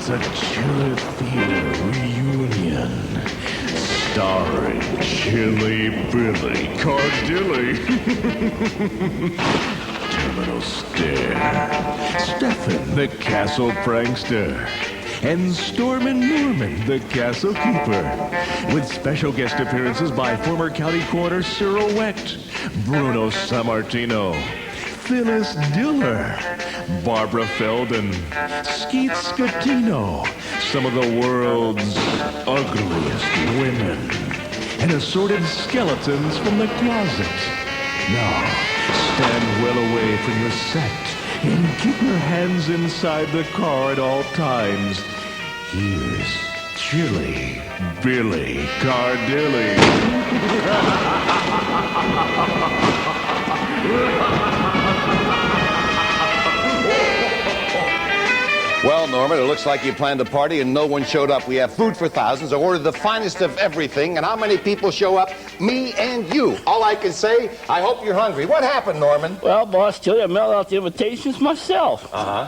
It's a Chiller Theater reunion. Starring Chili Billy Cardilli, Terminal Stare, Stefan the Castle Prankster, and Stormin' Norman the Castle Keeper, with special guest appearances by former County Coroner Cyril Wecht, Bruno Sammartino, Phyllis Diller, Barbara Feldon, Skeet Scatino, some of the world's ugliest women, and assorted skeletons from the closet. Now, stand well away from your set and keep your hands inside the car at all times. Here's Chili Billy Cardilli. Well, Norman, it looks like you planned a party and no one showed up. We have food for thousands. I ordered the finest of everything. And how many people show up? Me and you. All I can say, I hope you're hungry. What happened, Norman? Well, boss, Chili, I mailed out the invitations myself.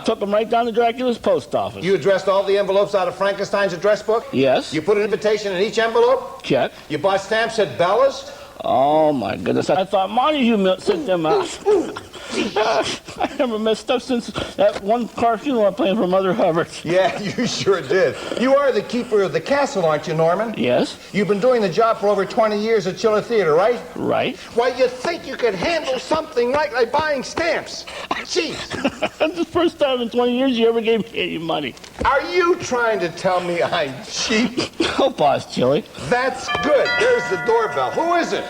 Took them right down to Dracula's post office. You addressed all the envelopes out of Frankenstein's address book? Yes. You put an invitation in each envelope? Check. You bought stamps at Bella's? Oh, my goodness. I thought Montague sent them out. I never messed up since that one car funeral I played for Mother Hubbard. Yeah, you sure did. You are the keeper of the castle, aren't you, Norman? Yes. You've been doing the job for over 20 years at Chiller Theater, right? Right. Why, you think you could handle something like buying stamps? Jeez. That's the first time in 20 years you ever gave me any money. Are you trying to tell me I'm cheap? Oh, boss, Chili. That's good. There's the doorbell. Who is it?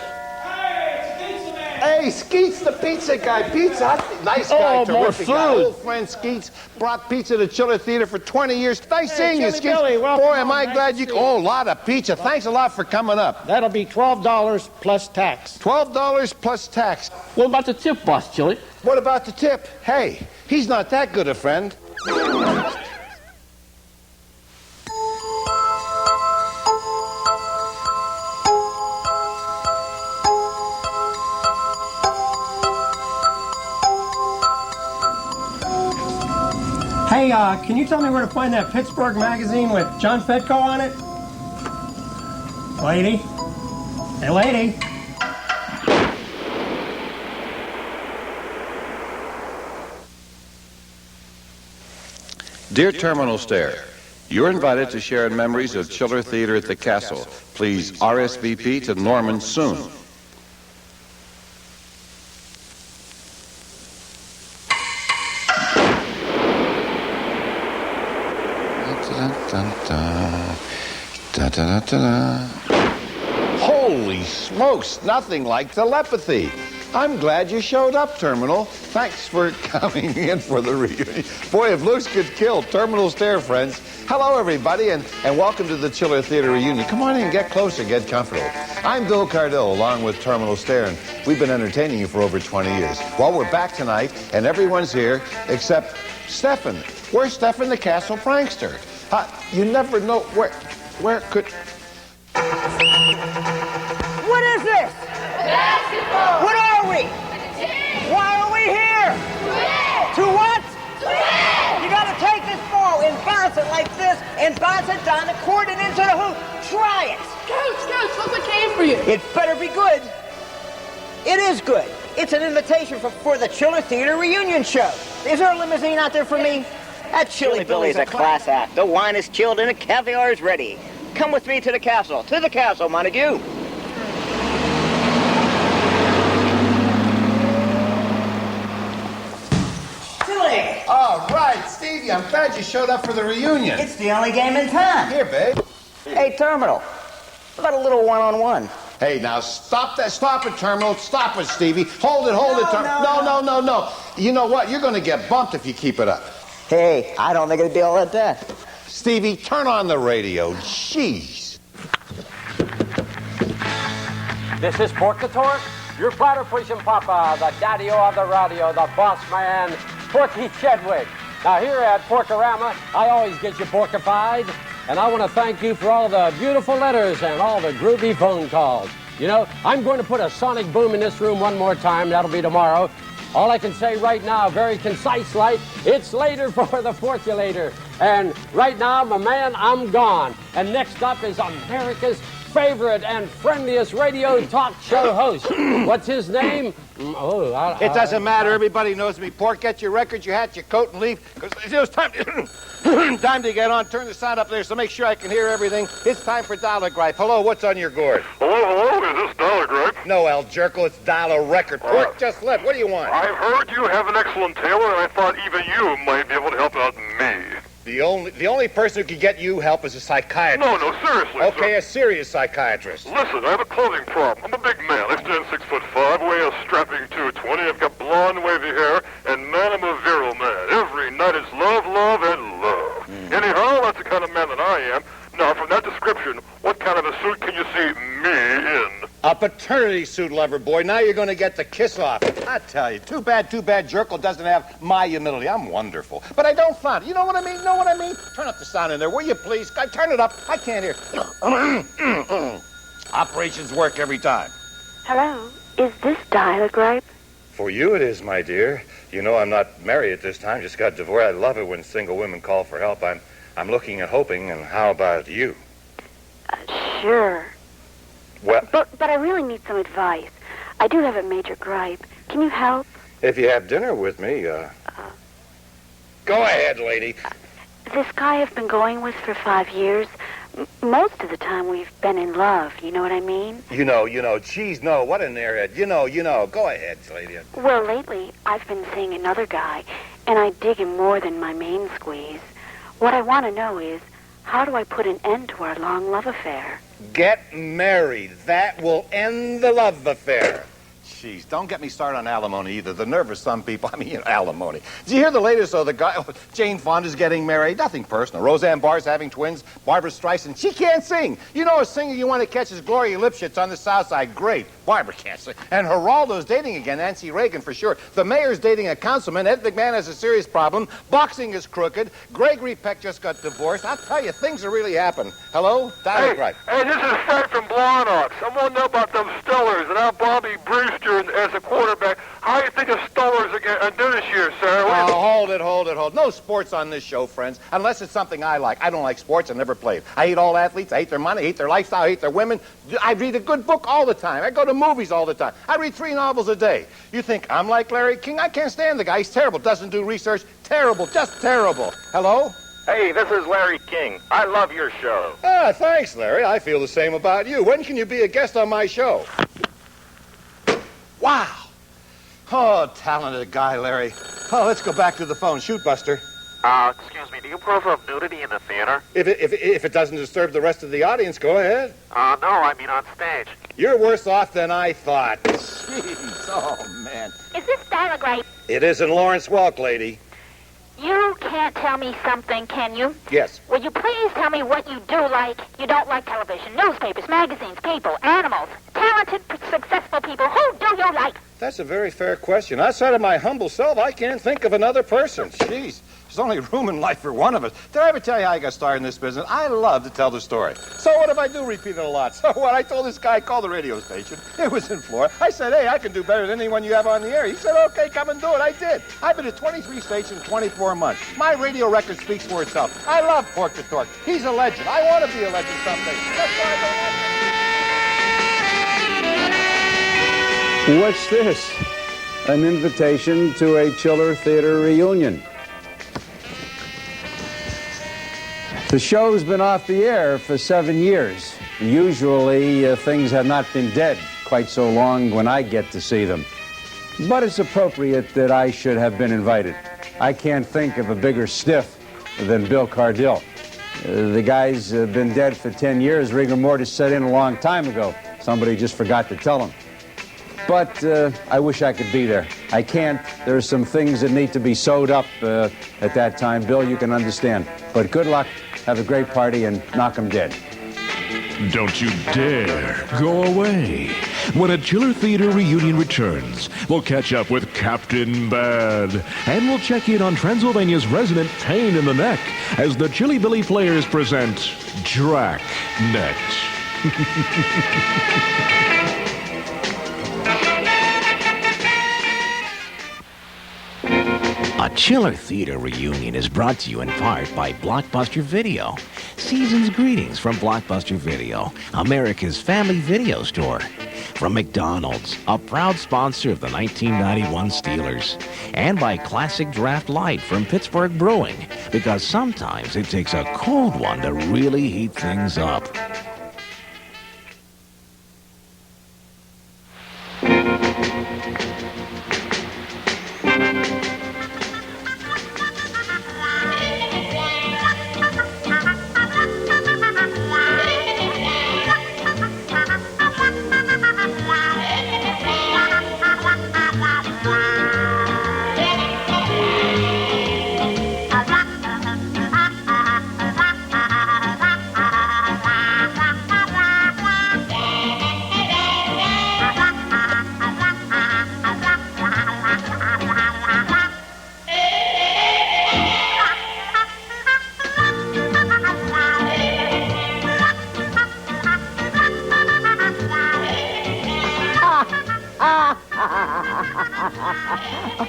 Hey, Skeet's the pizza guy. Pizza, nice guy, terrific guy. Old friend Skeet's brought pizza to Chiller Theater for 20 years. Nice seeing you, Skeet's. Billy, boy, am I glad you... Oh, a lot of pizza. Thanks a lot for coming up. That'll be $12 plus tax. $12 plus tax. What about the tip, boss, Chili? What about the tip? Hey, he's not that good a friend. Hey, can you tell me where to find that Pittsburgh magazine with John Fetko on it? Lady? Hey, lady? Dear Terminal Stare, you're invited to share in memories of Chiller Theater at the Castle. Please RSVP to Norman soon. Holy smokes, nothing like telepathy. I'm glad you showed up, Terminal. Thanks for coming in for the reunion. Boy, if looks could kill, Terminal Stare, friends. Hello, everybody, and welcome to the Chiller Theater reunion. Come on in, get closer, get comfortable. I'm Bill Cardell, along with Terminal Stare, and we've been entertaining you for over 20 years. Well, we're back tonight, and everyone's here except Stefan. Where's Stefan the Castle Prankster? You never know where could... What is this? Basketball! What are we? Why are we here? To what? You gotta take this ball and bounce it like this and bounce it down the court and into the hoop. Try it. Coach, what's a game for you? It better be good. It is good. It's an invitation for the Chiller Theater reunion show. Is there a limousine out there for me? That Chili Billy's a class act. The wine is chilled and the caviar is ready. Come with me to the castle. To the castle, Montague. Chili! All right, Stevie, I'm glad you showed up for the reunion. It's the only game in town. Here, babe. Hey, Terminal. What about a little one-on-one? Hey, now stop that. Stop it, Terminal. Stop it, Stevie. Hold it, Terminal. No. You know what? You're going to get bumped if you keep it up. Hey, I don't think it'd be all like that. Stevie, turn on the radio. Jeez. This is Porky Chedwick, your platter pushing papa, the daddy-o of the radio, the boss man, Porky Chedwick. Now here at Porkorama, I always get you porkified, and I want to thank you for all the beautiful letters and all the groovy phone calls. You know, I'm going to put a sonic boom in this room one more time. That'll be tomorrow. All I can say right now, very concise like, it's later for the Porkulator. And right now, my man, I'm gone. And next up is America's favorite and friendliest radio talk show host. What's his name? It doesn't matter. Everybody knows me. Pork, get your records, your hat, your coat, and leave. Because it's time time to get on. Turn the sound up there so make sure I can hear everything. It's time for Dollar Gripe. Hello, what's on your gourd? Hello, is this Dollar Gripe? No, El Jerko, it's Dollar Record. Pork just left. What do you want? I've heard you have an excellent tailor, and I thought even you might be able to help out me. The only person who can get you help is a psychiatrist. No, seriously. Okay, sir. a serious psychiatrist. Listen, I have a clothing problem. I'm a big man. I stand 6'5", weigh a strapping 220. I've got blonde, wavy hair, and man, I'm a virile man. Every night it's love, love, and love. Anyhow, that's the kind of man that I am. Now, from that description, what kind of a suit can you see me in? A paternity suit, lover boy. Now you're going to get the kiss off. I tell you, too bad Jerko doesn't have my humility. I'm wonderful. But I don't flaunt it. You know what I mean? Turn up the sound in there, will you please? Turn it up. I can't hear. Operations work every time. Hello, is this Dollar Gripe? For you it is, my dear. You know I'm not married at this time. Just got divorced. I love it when single women call for help. I'm looking and hoping, and how about you? Sure. Well, But I really need some advice. I do have a major gripe. Can you help? if you have dinner with me, go ahead, lady. This guy I've been going with for 5 years, most of the time we've been in love. You know what I mean? You know, geez, no, what an airhead. You know, go ahead, lady. Well, lately I've been seeing another guy, and I dig him more than my main squeeze. What I want to know is, how do I put an end to our long love affair? Get married. That will end the love affair. Jeez, don't get me started on alimony either. The nerve of some people, alimony. Did you hear the latest, though? Jane Fonda's getting married. Nothing personal. Roseanne Barr's having twins. Barbara Streisand, she can't sing. You know a singer you want to catch is Gloria Lipschitz on the South Side. Great. Barbara can't sing. And Geraldo's dating again, Nancy Reagan for sure. The mayor's dating a councilman. Ed McMahon has a serious problem. Boxing is crooked. Gregory Peck just got divorced. I'll tell you, things are really happening. Hello? Dollar Gripe. Hey, this is Fred from Blonde Ox. I want to know about them Stellars and how Bobby Brewster as a quarterback. How do you think the Stellars are do this year, sir? Hold it. No sports on this show, friends, unless it's something I like. I don't like sports. I never played. I hate all athletes. I hate their money. I hate their lifestyle. I hate their women. I read a good book all the time. I go to movies all the time. I read 3 novels a day. You think I'm like Larry King? I can't stand the guy. He's terrible. Doesn't do research. Terrible. Just terrible. Hello? Hey, this is Larry King. I love your show. Ah, thanks, Larry. I feel the same about you. When can you be a guest on my show? Wow. Oh, talented guy, Larry. Oh, let's go back to the phone. Shoot, Buster. Excuse me, do you approve of nudity in the theater? If it doesn't disturb the rest of the audience, go ahead. No, I mean on stage. You're worse off than I thought. Jeez, oh, man. Is this Dollar Gripe? It isn't Lawrence Welk, lady. You can't tell me something, can you? Yes. Will you please tell me what you do like? You don't like television, newspapers, magazines, people, animals, talented, successful people. Who do you like? That's a very fair question. Outside of my humble self, I can't think of another person. Jeez, there's only room in life for one of us. Did I ever tell you how I got started in this business? I love to tell the story. So what if I do repeat it a lot? So what? I told this guy, call the radio station. It was in Florida. I said, hey, I can do better than anyone you have on the air. He said, okay, come and do it. I did. I've been at 23 stations, 24 months. My radio record speaks for itself. I love Pork the Torque. He's a legend. I want to be a legend someday. That's why I don't like him. What's this? An invitation to a Chiller Theater reunion. The show's been off the air for 7 years. Usually, things have not been dead quite so long when I get to see them. But it's appropriate that I should have been invited. I can't think of a bigger stiff than Bill Cardill. The guy's been dead for 10 years. Rigor mortis set in a long time ago. Somebody just forgot to tell him. But I wish I could be there. I can't. There's some things that need to be sewed up at that time. Bill, you can understand. But good luck. Have a great party and knock 'em dead. Don't you dare go away. When a Chiller Theater reunion returns, we'll catch up with Captain Bad. And we'll check in on Transylvania's resident pain in the neck as the Chili Billy Players present DraNet. A Chiller Theater reunion is brought to you in part by Blockbuster Video. Season's greetings from Blockbuster Video, America's family video store. From McDonald's, a proud sponsor of the 1991 Steelers. And by Classic Draft Light from Pittsburgh Brewing, because sometimes it takes a cold one to really heat things up.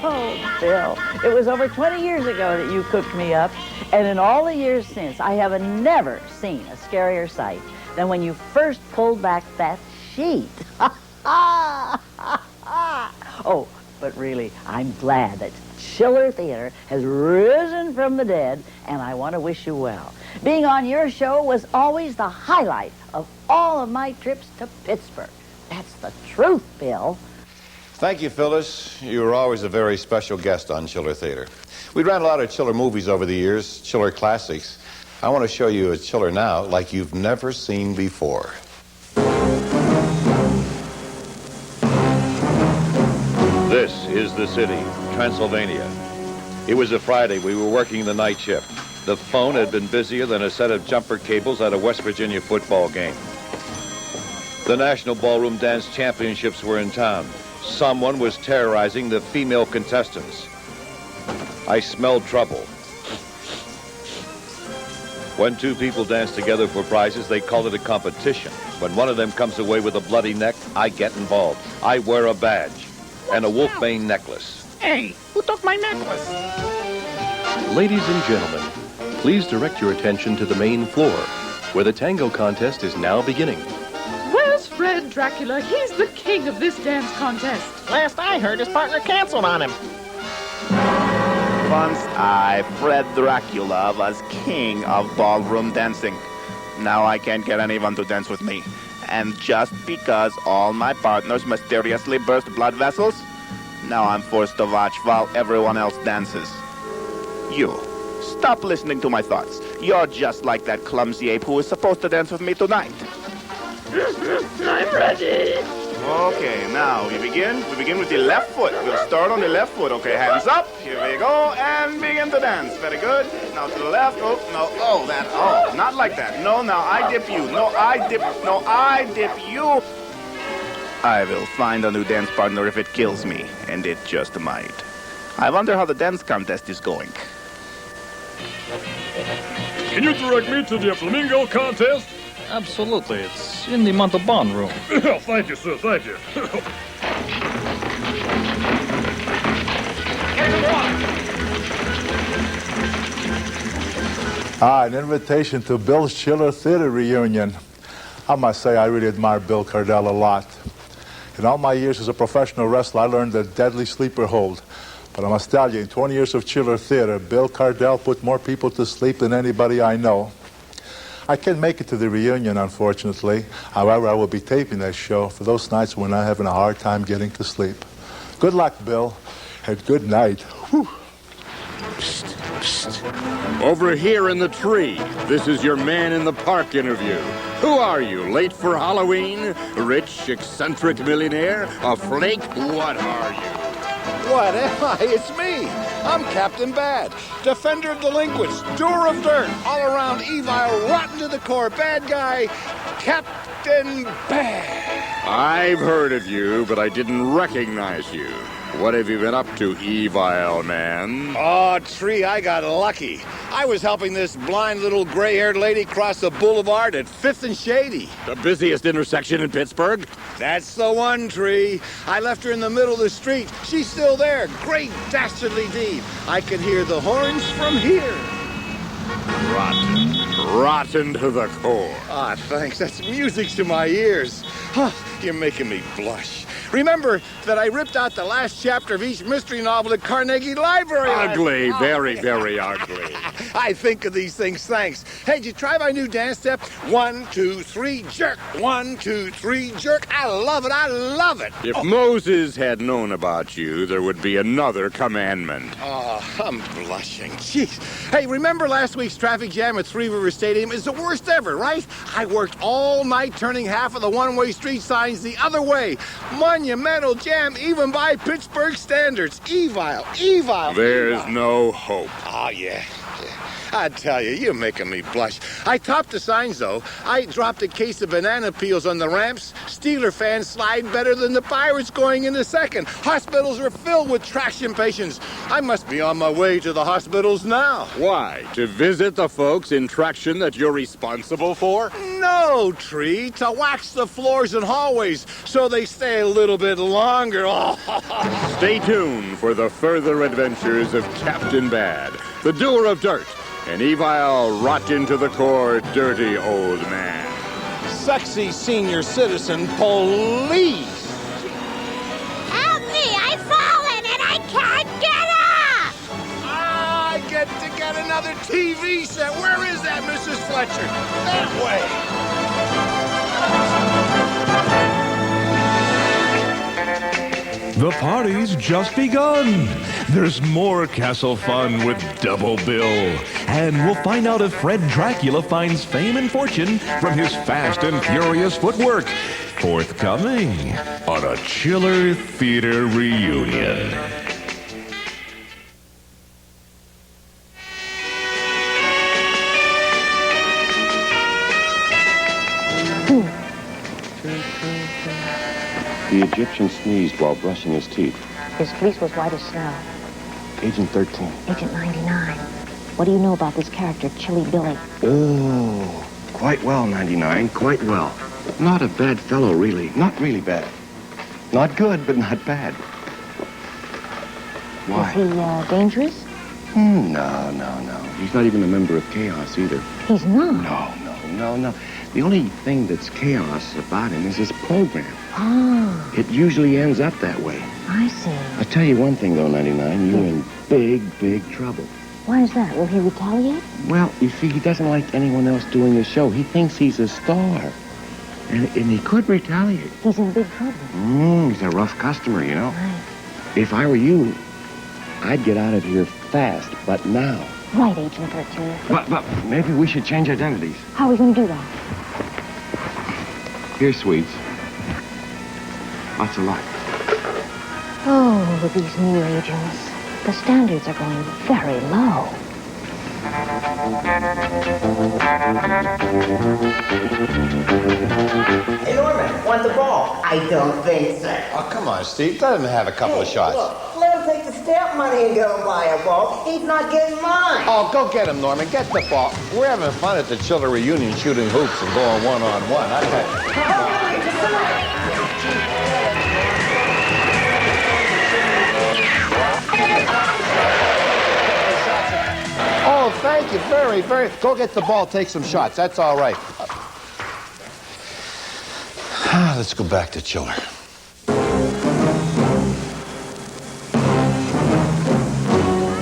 Oh, Bill, it was over 20 years ago that you cooked me up, and in all the years since, I have never seen a scarier sight than when you first pulled back that sheet. Oh, but really, I'm glad that Chiller Theater has risen from the dead, and I want to wish you well. Being on your show was always the highlight of all of my trips to Pittsburgh. That's the truth, Bill. Thank you, Phyllis. You were always a very special guest on Chiller Theater. We ran a lot of Chiller movies over the years, Chiller classics. I want to show you a Chiller now like you've never seen before. This is the city, Transylvania. It was a Friday. We were working the night shift. The phone had been busier than a set of jumper cables at a West Virginia football game. The National Ballroom Dance Championships were in town. Someone was terrorizing the female contestants. I smelled trouble. When two people dance together for prizes, they call it a competition. When one of them comes away with a bloody neck, I get involved. I wear a badge and a wolfbane necklace. Hey, who took my necklace? Ladies and gentlemen, please direct your attention to the main floor, where the tango contest is now beginning. Where's Fred Dracula? He's the king of this dance contest. Last I heard, his partner canceled on him. Once I, Fred Dracula, was king of ballroom dancing. Now I can't get anyone to dance with me. And just because all my partners mysteriously burst blood vessels, now I'm forced to watch while everyone else dances. You, stop listening to my thoughts. You're just like that clumsy ape who is supposed to dance with me tonight. I'm ready. Okay, now we begin. We begin with the left foot. We'll start on the left foot. Okay, hands up. Here we go. And begin to dance. Very good. Now to the left. Oh, no. Oh, that. Oh, not like that. No, now I dip you. No, I dip. No, I dip you. I will find a new dance partner if it kills me. And it just might. I wonder how the dance contest is going. Can you direct me to the flamingo contest? Absolutely. It's in the Montalban room. Thank you, sir. Thank you. An invitation to Bill's Chiller Theater reunion. I must say I really admire Bill Cardell a lot. In all my years as a professional wrestler, I learned the deadly sleeper hold. But I must tell you, in 20 years of Chiller Theater, Bill Cardell put more people to sleep than anybody I know. I can't make it to the reunion, unfortunately. However, I will be taping that show for those nights when I'm having a hard time getting to sleep. Good luck, Bill, and good night. Whew. Psst, psst. Over here in the tree, this is your man in the park interview. Who are you, late for Halloween? Rich, eccentric millionaire? A flake? What are you? What am I? It's me. I'm Captain Bad, defender of delinquents, doer of dirt, all-around evil, rotten to the core, bad guy, Captain Bad. I've heard of you, but I didn't recognize you. What have you been up to, evil man? Oh, Tree, I got lucky. I was helping this blind little gray-haired lady cross the boulevard at 5th and Shady. The busiest intersection in Pittsburgh? That's the one, Tree. I left her in the middle of the street. She's still there. Great dastardly deed. I can hear the horns from here. Rotten to the core. Ah, thanks. That's music to my ears. Huh, you're making me blush. Remember that I ripped out the last chapter of each mystery novel at Carnegie Library. Ugly, very, very ugly. I think of these things, thanks. Hey, did you try my new dance step? 1, 2, 3, jerk. 1, 2, 3, jerk. I love it. I love it. If Moses had known about you, there would be another commandment. Oh, I'm blushing. Jeez. Hey, remember last week's traffic jam at Three River Stadium? It's the worst ever, right? I worked all night turning half of the one-way street signs the other way. Monumental jam, even by Pittsburgh standards. Evil. There's no hope. Oh, yeah. I tell you, you're making me blush. I topped the signs, though. I dropped a case of banana peels on the ramps. Steeler fans slide better than the Pirates going into second. Hospitals are filled with traction patients. I must be on my way to the hospitals now. Why? To visit the folks in traction that you're responsible for? No, Tree. To wax the floors and hallways so they stay a little bit longer. Stay tuned for the further adventures of Captain Bad, the doer of dirt, an evil, rotten-to-the-core, dirty old man. Sexy senior citizen police. Help me! I've fallen and I can't get up! I get to get another TV set. Where is that, Mrs. Fletcher? That way. The party's just begun. There's more castle fun with Double Bill. And we'll find out if Fred Dracula finds fame and fortune from his fast and furious footwork. Forthcoming on a Chiller Theater Reunion. The Egyptian sneezed while brushing his teeth. His fleece was white as snow. Agent 13. Agent 99. What do you know about this character, Chilly Billy? Oh, quite well, 99. Quite well. Not a bad fellow, really. Not really bad. Not good, but not bad. Why? Is he dangerous? No. He's not even a member of Chaos either. He's not? No. The only thing that's chaos about him is his program. Oh. It usually ends up that way. I see. I'll tell you one thing, though, 99. You're in big trouble. Why is that? Will he retaliate? Well, you see, he doesn't like anyone else doing the show. He thinks he's a star. And he could retaliate. He's in big trouble. He's a rough customer, you know. Right. If I were you, I'd get out of here fast, but now. Right, Agent 13. But maybe we should change identities. How are we going to do that? Here, sweets. Lots of luck. Oh, with these new agents, the standards are going very low. Hey, Norman, want the ball? I don't think so. Oh, come on, Steve. Let him have a couple of shots. Look, let him take the stamp money and go and buy a ball. He's not getting mine. Oh, go get him, Norman. Get the ball. We're having fun at the Chiller Reunion shooting hoops and going one-on-one. Oh, thank you very. Go get the ball, take some shots. That's all right. Let's go back to Chiller.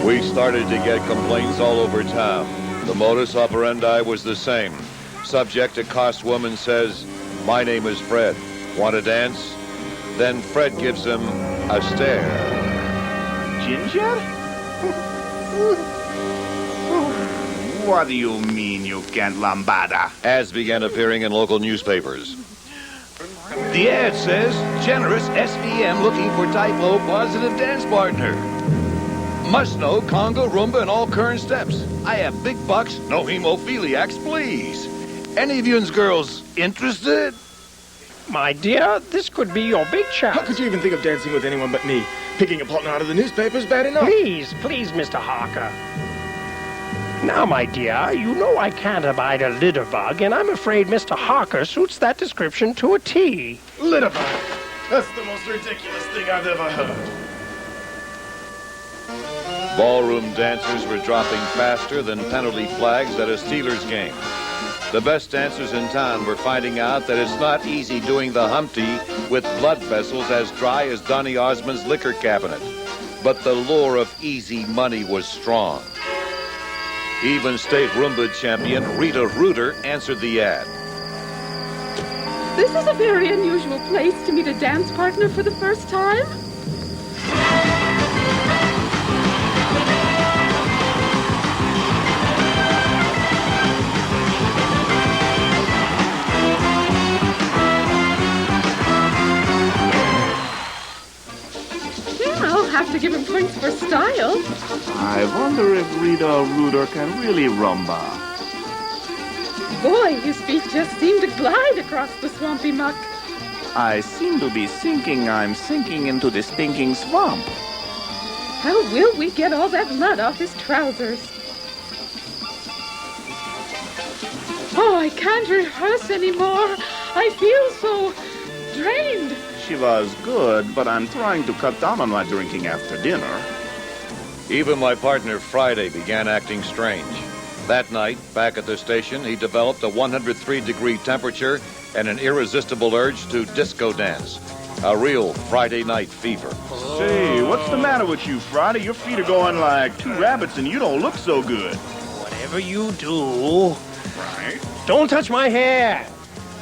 We started to get complaints all over town. The modus operandi was the same. Subject, accosted woman, says, "My name is Fred. Want to dance?" Then Fred gives him a stare. Ginger? What do you mean you can't lambada? Ads began appearing in local newspapers. The ad says, generous SVM looking for typo positive dance partner. Must know Congo, Rumba, and all current steps. I have big bucks, no hemophiliacs, please. Any of you girls interested? My dear, this could be your big chance. How could you even think of dancing with anyone but me? Picking a plot out of the newspaper's bad enough. Please, Mr. Harker. Now, my dear, you know I can't abide a litterbug, and I'm afraid Mr. Harker suits that description to a T. Litterbug. That's the most ridiculous thing I've ever heard. Ballroom dancers were dropping faster than penalty flags at a Steelers game. The best dancers in town were finding out that it's not easy doing the Humpty with blood vessels as dry as Donny Osmond's liquor cabinet. But the lure of easy money was strong. Even state Roomba champion Rita Rooter answered the ad. This is a very unusual place to meet a dance partner for the first time. I'll have to give him points for style. I wonder if Rita Rooter can really rumba. Boy, his feet just seem to glide across the swampy muck. I seem to be sinking. I'm sinking into the stinking swamp. How will we get all that mud off his trousers? Oh, I can't rehearse anymore. I feel so drained. She was good, but I'm trying to cut down on my drinking after dinner. Even my partner Friday began acting strange. That night, back at the station, he developed a 103-degree temperature and an irresistible urge to disco dance. A real Friday night fever. Say, what's the matter with you, Friday? Your feet are going like two rabbits and you don't look so good. Whatever you do, don't touch my hair.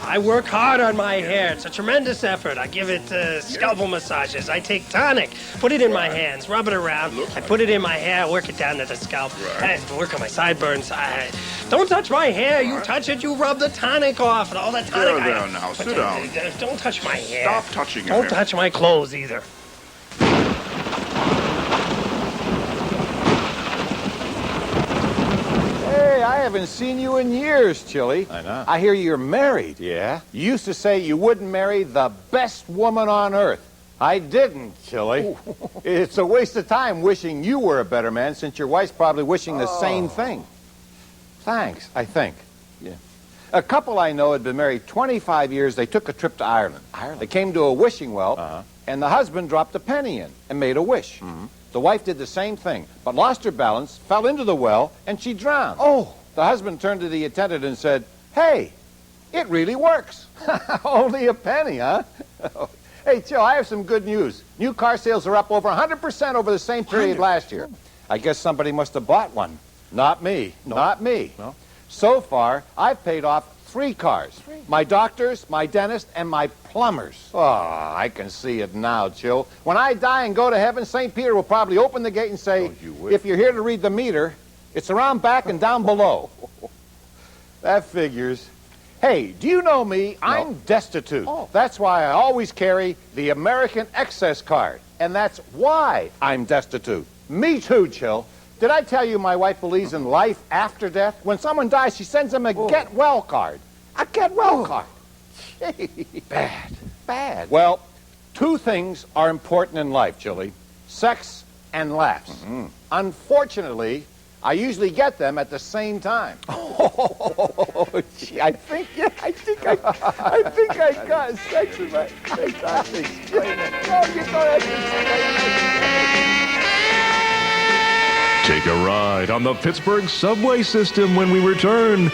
I work hard on my hair. It's a tremendous effort. I give it scalpel massages. I take tonic, put it in my hands, rub it around. I put it in my hair, work it down to the scalp. I work on my sideburns. Don't touch my hair. You touch it, you rub the tonic off. All the tonic. There now. Sit down. Don't touch my hair. Stop touching your Don't hair. touch my clothes either. Hey, I haven't seen you in years, Chili. I know. I hear you're married. Yeah? You used to say you wouldn't marry the best woman on earth. I didn't, Chili. It's a waste of time wishing you were a better man since your wife's probably wishing the same thing. Thanks, I think. Yeah. A couple I know had been married 25 years. They took a trip to Ireland. They came to a wishing well, and the husband dropped a penny in and made a wish. The wife did the same thing, but lost her balance, fell into the well, and she drowned. Oh! The husband turned to the attendant and said, "Hey, it really works." Only a penny, huh? Hey, Chill, I have some good news. New car sales are up over 100% over the same period last year. I guess somebody must have bought one. Not me. Not me. No. So far, I've paid off 3 cars. My doctor's, my dentist, and my plumber's. Oh, I can see it now, Chill. When I die and go to heaven, St. Peter will probably open the gate and say, "If you're here to read the meter, it's around back and down below." That figures. Hey, do you know me? I'm destitute. That's why I always carry the American Excess card. And that's why I'm destitute. Me too, Chill. Did I tell you my wife believes in life after death? When someone dies, she sends them a get well card. A get well card. Bad. Bad. Well, 2 things are important in life, Chili. Sex and laughs. Unfortunately, I usually get them at the same time. Oh, gee, I think I got sex with my... I got to explain it. No, you don't have to explain it. Take a ride on the Pittsburgh subway system when we return.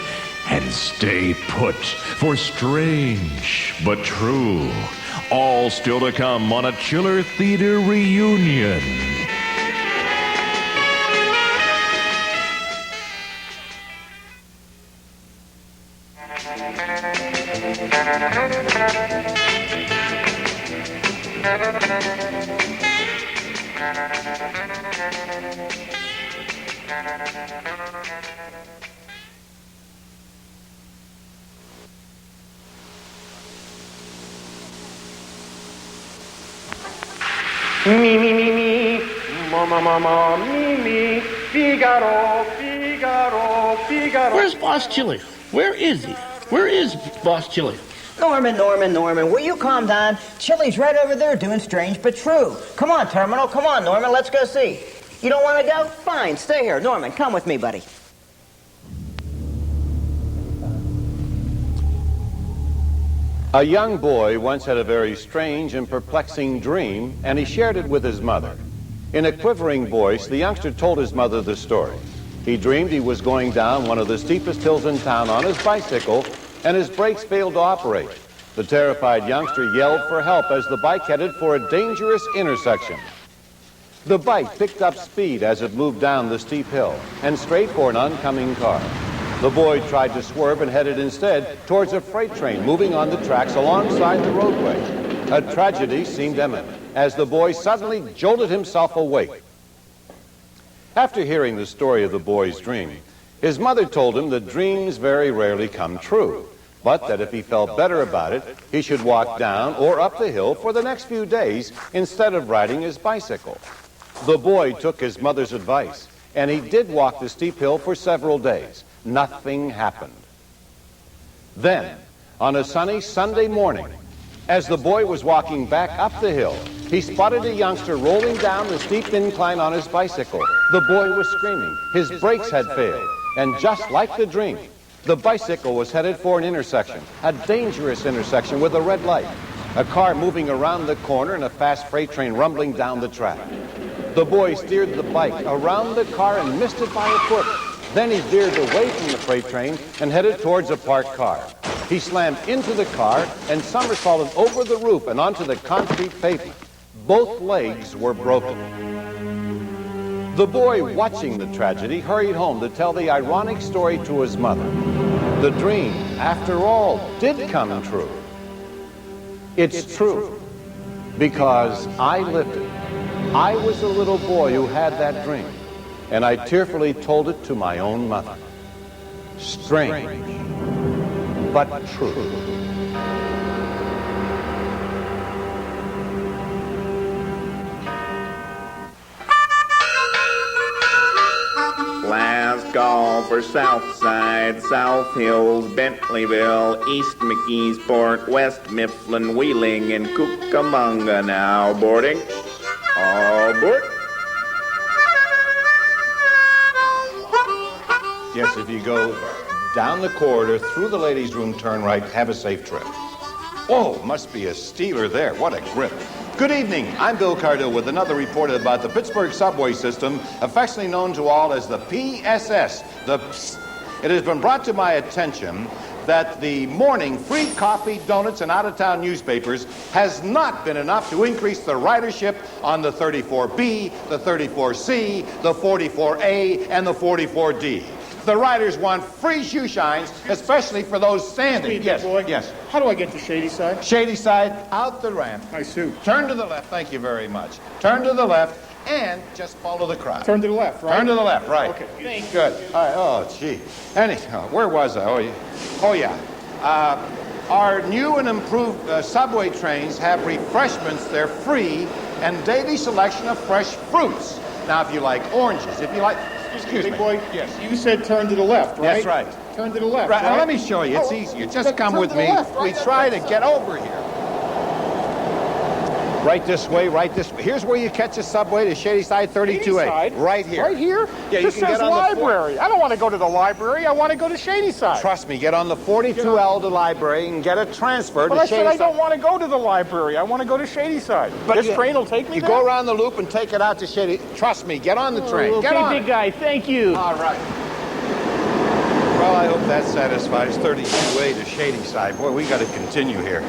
And stay put for strange but true. All still to come on a Chiller Theater reunion. Me, me, me, me, mama, mama, me, me, Figaro, Figaro, Figaro. Where's Boss Chili? Where is he? Where is Boss Chili? Norman, will you calm down? Chili's right over there doing strange but true. Come on, Terminal. Come on, Norman. Let's go see. You don't want to go? Fine. Stay here. Norman, come with me, buddy. A young boy once had a very strange and perplexing dream, and he shared it with his mother. In a quivering voice, the youngster told his mother the story. He dreamed he was going down one of the steepest hills in town on his bicycle, and his brakes failed to operate. The terrified youngster yelled for help as the bike headed for a dangerous intersection. The bike picked up speed as it moved down the steep hill and straight for an oncoming car. The boy tried to swerve and headed instead towards a freight train moving on the tracks alongside the roadway. A tragedy seemed imminent as the boy suddenly jolted himself awake. After hearing the story of the boy's dream, his mother told him that dreams very rarely come true, but that if he felt better about it, he should walk down or up the hill for the next few days instead of riding his bicycle. The boy took his mother's advice, and he did walk the steep hill for several days. Nothing happened. Then, on a sunny Sunday morning, as the boy was walking back up the hill, he spotted a youngster rolling down the steep incline on his bicycle. The boy was screaming. His brakes had failed, and just like the dream, the bicycle was headed for an intersection, a dangerous intersection with a red light, a car moving around the corner and a fast freight train rumbling down the track. The boy steered the bike around the car and missed it by a foot. Then he veered away from the freight train and headed towards a parked car. He slammed into the car and somersaulted over the roof and onto the concrete pavement. Both legs were broken. The boy, watching the tragedy, hurried home to tell the ironic story to his mother. The dream, after all, did come true. It's true because I lived it. I was the little boy who had that dream, and I tearfully told it to my own mother. Strange, but true. Last call for Southside, South Hills, Bentleyville, East McKeesport, West Mifflin, Wheeling, and Cucamonga now boarding. All board. Yes, if you go down the corridor, through the ladies' room, turn right, have a safe trip. Oh, must be a Steeler there. What a grip. Good evening. I'm Bill Cardell with another report about the Pittsburgh subway system, affectionately known to all as the PSS. It has been brought to my attention that the morning free coffee, donuts, and out-of-town newspapers has not been enough to increase the ridership on the 34B, the 34C, the 44A, and the 44D. The riders want free shoe shines, especially for those standing. Yes, boy. Yes. How do I get to Shady Side? Shady Side, out the ramp. I see. Turn to the left. Thank you very much. Turn to the left and just follow the crowd. Turn to the left, right? Turn to the left, right. Okay. Thank you. Good. All right. Oh, gee. Anyhow, where was I? Oh, yeah. Our new and improved subway trains have refreshments. They're free and daily selection of fresh fruits. Now, if you like oranges, if you like... Excuse me. Big boy, yes. You said turn to the left, right? That's right. Turn to the left, right? Now, right? let me show you. It's easier. Just come with me. Left, right? We try to get over here. Right this way, right this way. Here's where you catch a subway to Shady Side 32A. Shady Side? Right here. Right here? Yeah, this you can says get on library. I don't want to go to the library. I want to go to Shady Side. Trust me, get on the 42L to library and get a transfer to Shady Side. But I said I don't want to go to the library. I want to go to Shady Side. But this train will take me there? You go around the loop and take it out to Shady. Trust me, get on the train. Okay, get on big guy, thank you. All right. Well, I hope that satisfies 32A to Shady Side. Boy, we got to continue here.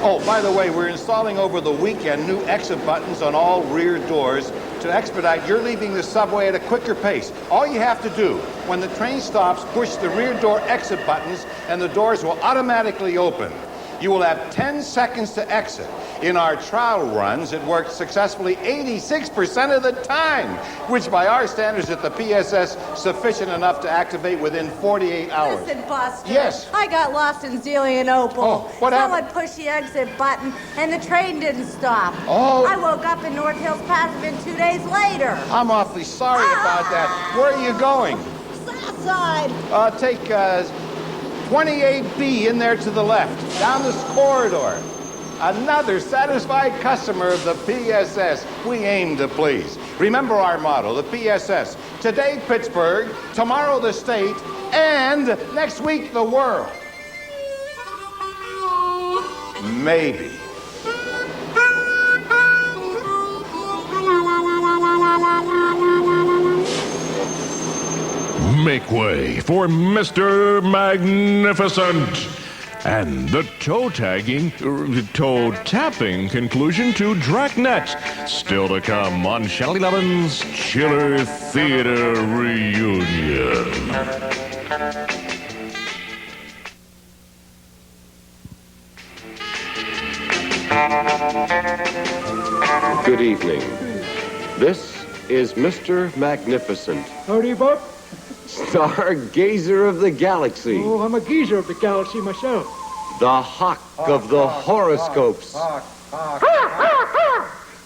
Oh, by the way, we're installing over the weekend new exit buttons on all rear doors to expedite your leaving the subway at a quicker pace. All you have to do, when the train stops, push the rear door exit buttons and the doors will automatically open. You will have 10 seconds to exit. In our trial runs, it worked successfully 86% of the time, which by our standards at the PSS, sufficient enough to activate within 48 hours. Listen, Buster. Yes. I got lost in Zelienople. Oh, what Someone happened? pushed the exit button, and the train didn't stop. Oh. I woke up in North Hills Passive 2 days later. I'm awfully sorry about that. Where are you going? Southside. Take 28B in there to the left, down this corridor. Another satisfied customer of the PSS we aim to please. Remember our motto, the PSS. Today, Pittsburgh, tomorrow, the state, and next week, the world. Maybe. Make way for Mr. Magnificent and the toe-tapping conclusion to DraNet. Still to come on Channel 11's Chiller Theater Reunion. Good evening. This is Mr. Magnificent, Howdy, Buck. stargazer of the galaxy, Oh, I'm a geezer of the galaxy myself. the hawk of the horoscopes,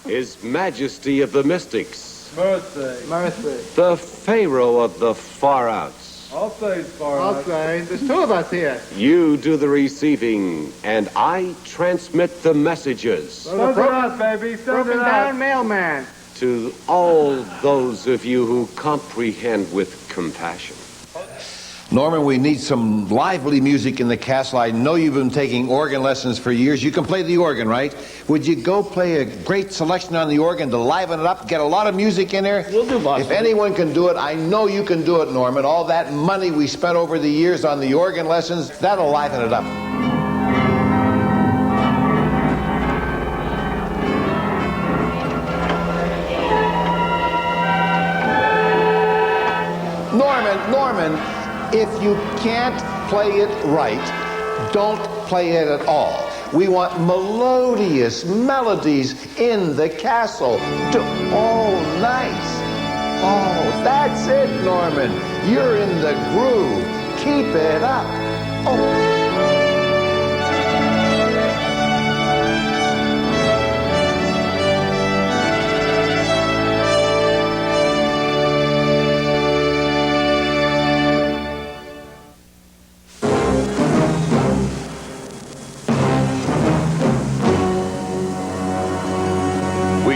His Majesty of the mystics, Mercy. the Pharaoh of the far outs. I'll say far out. There's two of us here. You do the receiving, and I transmit the messages Send it out, baby. Send it down mailman. to all those of you who comprehend with compassion. Norman, we need some lively music in the castle. I know you've been taking organ lessons for years. You can play the organ, right? Would you go play a great selection on the organ to liven it up, get a lot of music in there? We'll do, boss. If anyone can do it, I know you can do it, Norman. All that money we spent over the years on the organ lessons, that'll liven it up. Norman, if you can't play it right, don't play it at all. We want melodious melodies in the castle. Oh, nice. Oh, that's it, Norman. You're in the groove. Keep it up. Oh.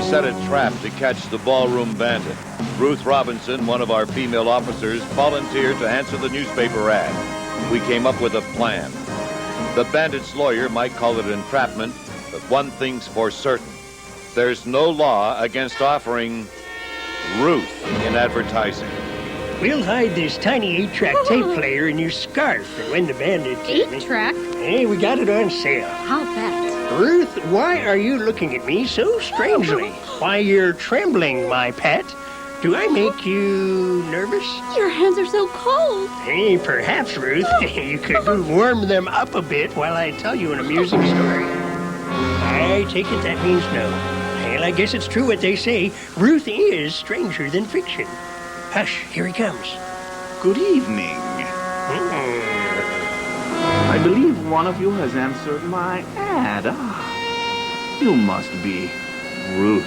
Set a trap to catch the ballroom bandit. Ruth Robinson, one of our female officers, volunteered to answer the newspaper ad. We came up with a plan. The bandit's lawyer might call it entrapment, but one thing's for certain. There's no law against offering Ruth in advertising. We'll hide this tiny 8-track tape player in your scarf, and when the bandit... 8-track? Hey, we got it on sale. How's that? Ruth, why are you looking at me so strangely? Why, you're trembling, my pet. Do I make you nervous? Your hands are so cold. Hey, perhaps, Ruth, you could warm them up a bit while I tell you an amusing story. I take it that means no. Well, I guess it's true what they say. Ruth is stranger than fiction. Hush, here he comes. Good evening. I believe one of you has answered my ad. You must be Ruth.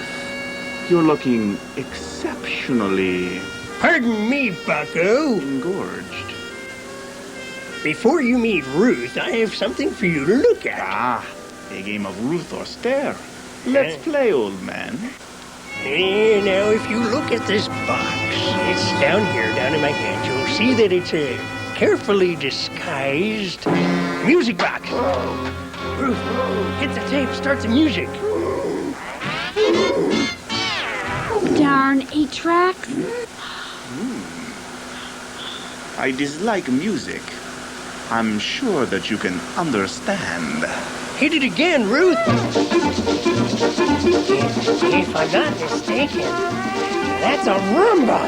You're looking exceptionally... Pardon me, bucko. Engorged. Before you meet Ruth, I have something for you to look at. A game of Ruth or Stare. Let's play, old man. Hey, now, if you look at this box, it's down here, down in my hand, you'll see that it's a carefully disguised music box. Ruth, get the tape, start the music. Darn 8-tracks. I dislike music. I'm sure that you can understand. Hit it again, Ruth. If I'm not mistaken, that's a rumba.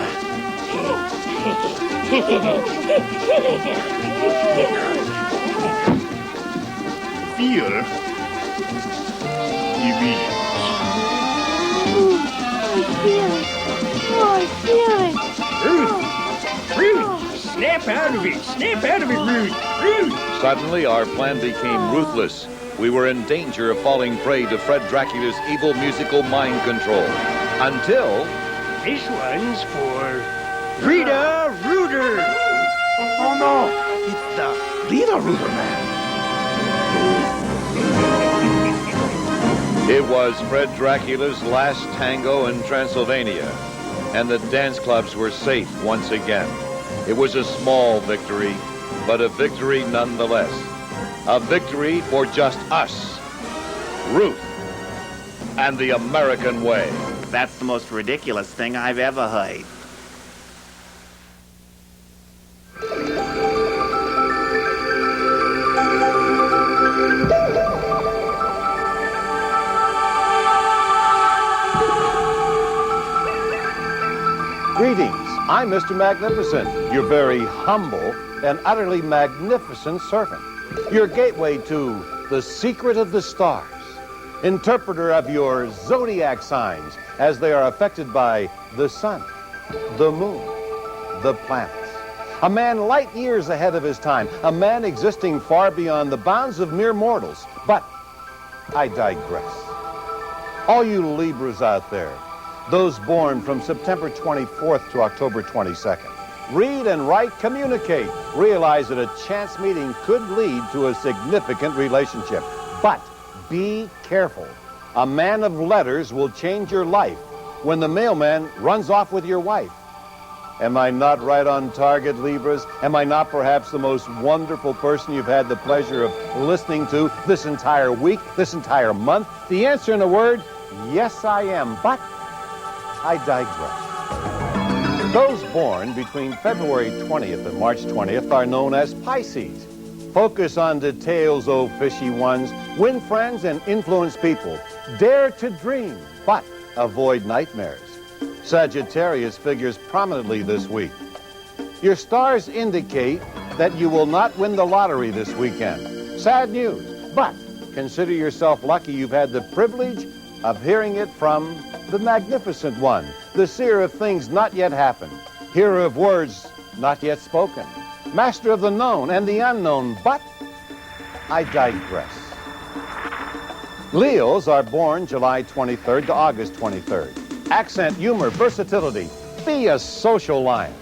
Feel the beat. I feel it. Ruth, snap out of it. Snap out of it, Ruth. Suddenly, our plan became ruthless. We were in danger of falling prey to Fred Dracula's evil musical mind control. Until... This one's for Rita Rooter. Oh, no. It's the Lederer man. It was Fred Dracula's last tango in Transylvania, and the dance clubs were safe once again. It was a small victory, but a victory nonetheless. A victory for just us, Ruth, and the American way. That's the most ridiculous thing I've ever heard. Greetings. I'm Mr. Magnificent, your very humble and utterly magnificent servant, your gateway to the secret of the stars, interpreter of your zodiac signs as they are affected by the sun, the moon, the planets. A man light years ahead of his time, a man existing far beyond the bounds of mere mortals. But I digress. All you Libras out there, those born from September 24th to October 22nd, read and write, communicate, realize that a chance meeting could lead to a significant relationship. But be careful. A man of letters will change your life when the mailman runs off with your wife. Am I not right on target, Libras? Am I not perhaps the most wonderful person you've had the pleasure of listening to this entire week, this entire month? The answer in a word, yes, I am. But I digress. Those born between February 20th and March 20th are known as Pisces. Focus on details, oh fishy ones. Win friends and influence people. Dare to dream, but avoid nightmares. Sagittarius figures prominently this week. Your stars indicate that you will not win the lottery this weekend. Sad news, but consider yourself lucky you've had the privilege of hearing it from the Magnificent One, the seer of things not yet happened, hearer of words not yet spoken, master of the known and the unknown, but I digress. Leos are born July 23rd to August 23rd. Accent, humor, versatility, be a social lion.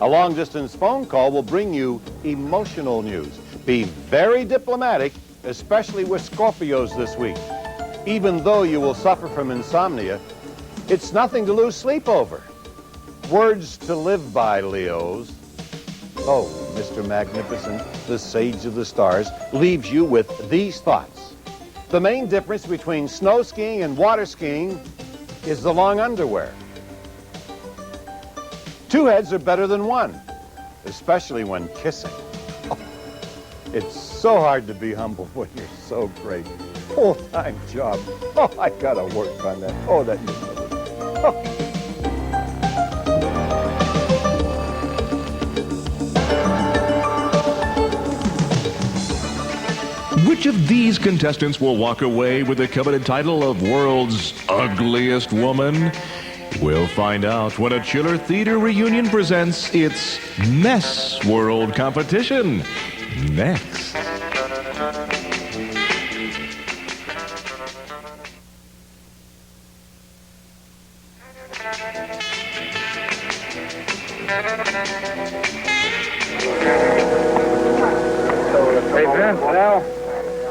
A long-distance phone call will bring you emotional news. Be very diplomatic, especially with Scorpios this week. Even though you will suffer from insomnia, it's nothing to lose sleep over. Words to live by, Leos. Oh, Mr. Magnificent, the sage of the stars, leaves you with these thoughts. The main difference between snow skiing and water skiing is the long underwear. Two heads are better than one, especially when kissing. Oh, it's so hard to be humble when you're so great. Full-time job. Oh, I gotta work on that. Oh, that humility. Oh. Which of these contestants will walk away with the coveted title of World's Ugliest Woman? We'll find out when a Chiller Theater reunion presents its Mess World competition next. Hey, Vince, Al,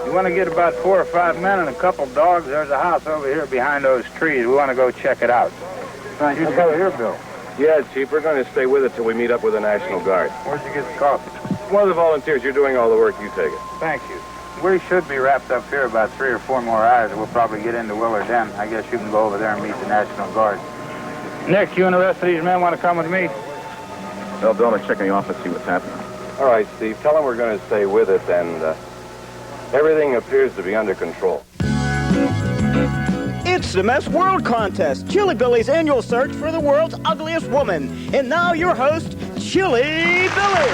you want to get about 4 or 5 men and a couple dogs? There's a house over here behind those trees. We want to go check it out. You go here, Bill. Yeah, Chief, we're going to stay with it till we meet up with the National Guard. Where'd you get the coffee? One of the volunteers, you're doing all the work, you take it. Thank you. We should be wrapped up here about 3 or 4 more hours. We'll probably get into Willard Den. I guess you can go over there and meet the National Guard. Nick, you and the rest of these men want to come with me? Well, Bill, I'm checking the office, see what's happening. All right, Steve, tell them we're going to stay with it, and everything appears to be under control. It's the Mess World Contest, Chili Billy's annual search for the world's ugliest woman. And now your host, Chili Billy.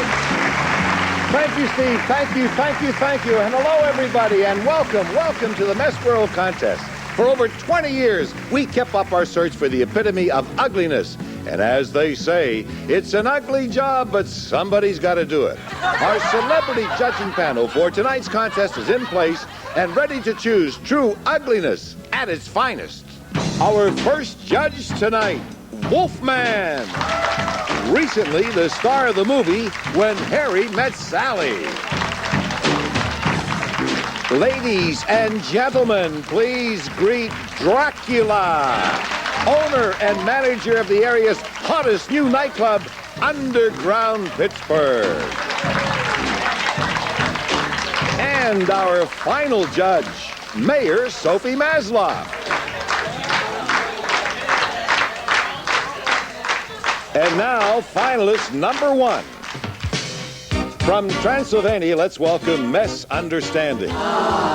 Thank you, Steve. Thank you, thank you, thank you. And hello, everybody, and welcome to the Mess World Contest. For over 20 years, we kept up our search for the epitome of ugliness. And as they say, it's an ugly job, but somebody's got to do it. Our celebrity judging panel for tonight's contest is in place and ready to choose true ugliness at its finest. Our first judge tonight, Wolfman. recently the star of the movie When Harry Met Sally. Ladies and gentlemen, please greet Dracula, owner and manager of the area's hottest new nightclub, Underground Pittsburgh. And our final judge, Mayor Sophie Maslow. And now, finalist number one. From Transylvania, let's welcome Miss Understanding.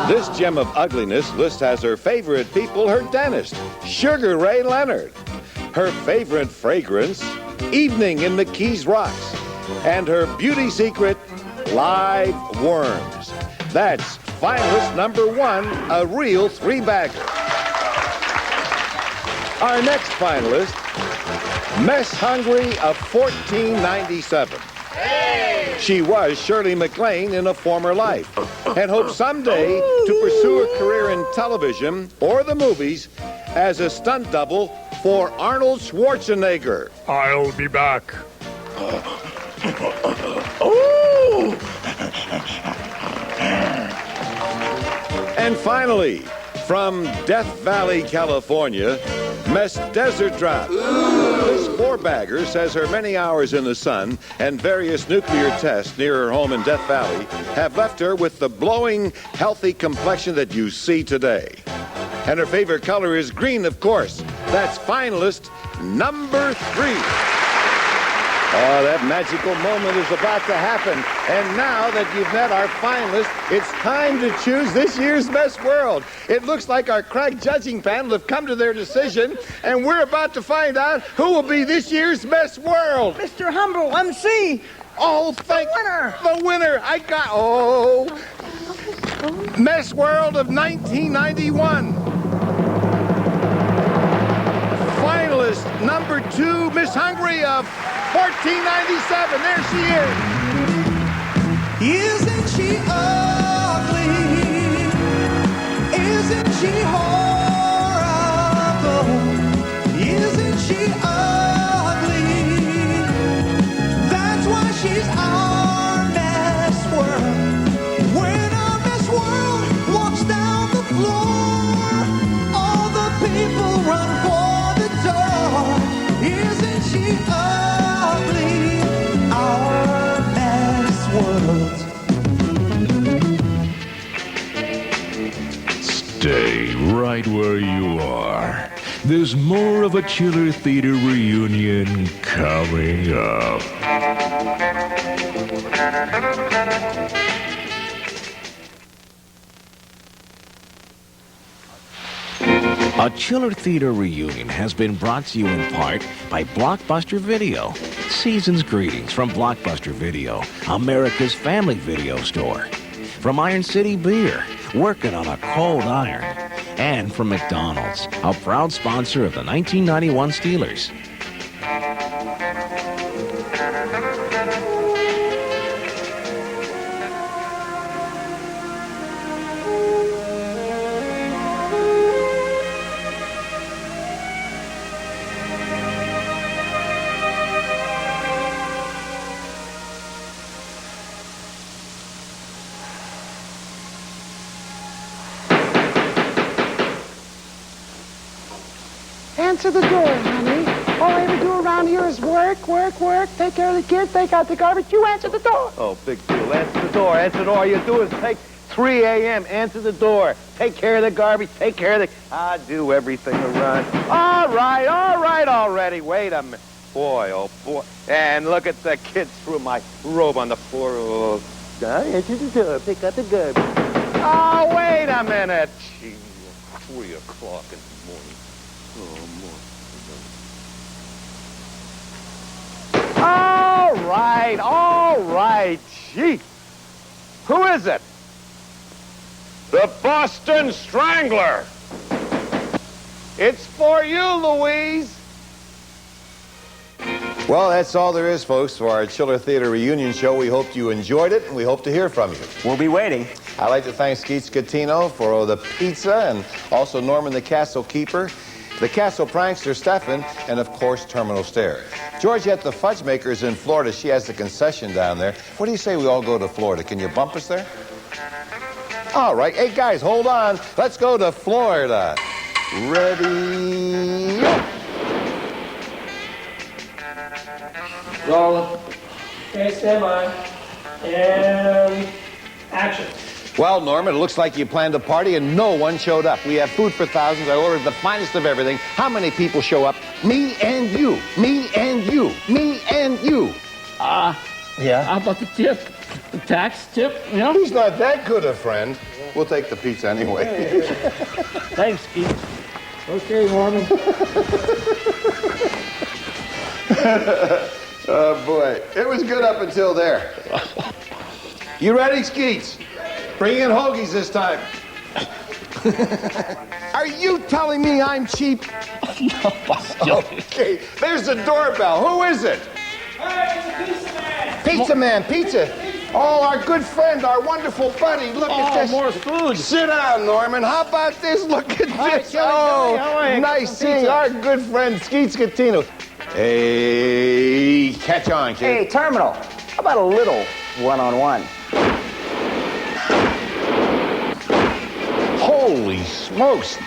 This gem of ugliness lists as her favorite people her dentist, Sugar Ray Leonard. Her favorite fragrance, Evening in McKees Rocks. And her beauty secret, live worms. That's finalist number one, a real three-bagger. Our next finalist, Mess Hungry of 1497. Hey! She was Shirley MacLaine in a former life and hopes someday to pursue a career in television or the movies as a stunt double for Arnold Schwarzenegger. I'll be back. And finally, from Death Valley, California, Miss Desert Drought. This four-bagger says her many hours in the sun and various nuclear tests near her home in Death Valley have left her with the glowing, healthy complexion that you see today. And her favorite color is green, of course. That's finalist number three. Oh, that magical moment is about to happen. And now that you've met our finalists, it's time to choose this year's Best World. It looks like our crack judging panel have come to their decision, and we're about to find out who will be this year's Best World. Mr. Humble, MC. Oh, thank the winner. I got, Best World of 1991. Finalist number two, Miss Hungry of 1497. There she is. Isn't she ugly? Isn't she horrible? Isn't she ugly? That's why she's our Miss World. When our Miss World walks down the floor, all the people run for the door. Isn't she ugly? Our Miss World. Stay right where you are. There's more of a Chiller Theater reunion coming up. A Chiller Theater reunion has been brought to you in part by Blockbuster Video. Season's greetings from Blockbuster Video, America's family video store. From Iron City Beer, working on a cold iron. And from McDonald's, a proud sponsor of the 1991 Steelers. Answer the door, honey. All I ever do around here is work, take care of the kids, take out the garbage. You answer the door. Oh, big deal. Answer the door. Answer the door. All you do is take 3 a.m. Answer the door. Take care of the garbage. Take care of the... I do everything around. All right already. Wait a minute. Boy, oh, boy. And look at the kids threw my robe on the floor. Oh, answer the door. Pick up the garbage. Oh, wait a minute. Gee, 3 o'clock in the morning. All right. Gee. Who is it? The Boston Strangler. It's for you, Louise. Well, that's all there is, folks, for our Chiller Theater reunion show. We hope you enjoyed it, and we hope to hear from you. We'll be waiting. I'd like to thank Skeet Scatino for the pizza, and also Norman the Castle Keeper. the Castle Prankster, Stefan, and of course, Terminal Stair. Georgette, the fudge maker, is in Florida. She has the concession down there. What do you say we all go to Florida? Can you bump us there? All right. Hey, guys, hold on. Let's go to Florida. Ready? Roll. Okay, stand by. And action. Well, Norman, it looks like you planned a party and no one showed up. We have food for thousands. I ordered the finest of everything. How many people show up? Me and you. Me and you. Me and you. Yeah. How about the tip? The tax tip, you know? He's not that good a friend. We'll take the pizza anyway. Thanks, Keith. Okay, Norman. Oh, boy. It was good up until there. You ready, Skeets? Bring in hoagies this time. Are you telling me I'm cheap? Okay, there's the doorbell. Who is it? Hey, it's the pizza man. Pizza man, pizza. Oh, our good friend, our wonderful buddy. Look at this. More food. Sit down, Norman. How about this? Look at this. Chili, Oh, how are you? nice seeing our good friend, Skeet Scatino. Hey, catch on, kid. Hey, Terminal, how about a little one-on-one? Holy smokes.